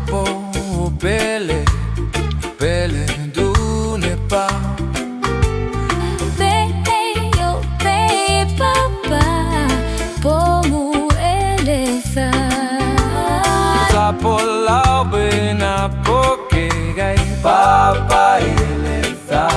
po pele pele dune pa pe yo pe papa pomu elesa Tapo lao bena poke gai papa eleza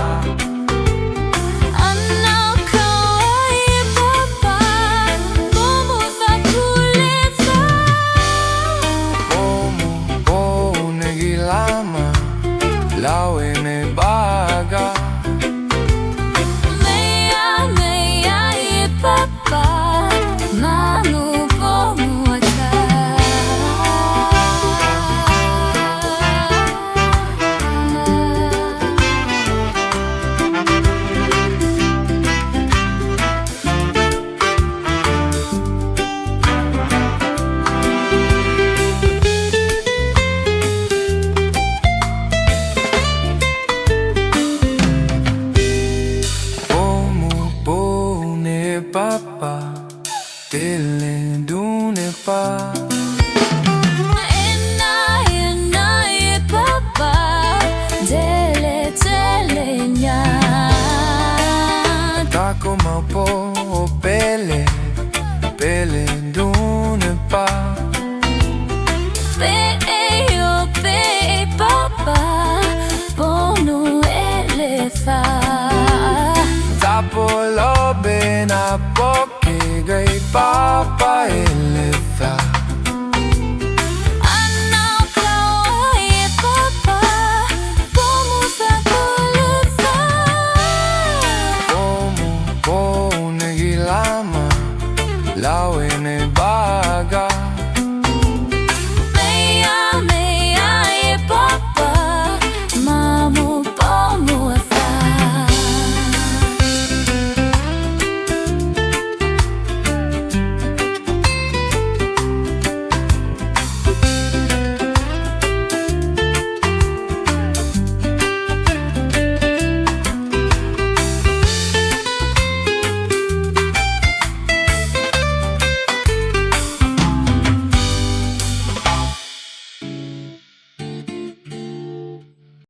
Lao e me baga Meia e papa Manu pomu ata Papa, tele dune pa Ena e papa Tele nya Tako mau po pele pele dune pa Pe yo pe papa Ponu elesa Tapo lo bena poke gai papa eleza Lao e me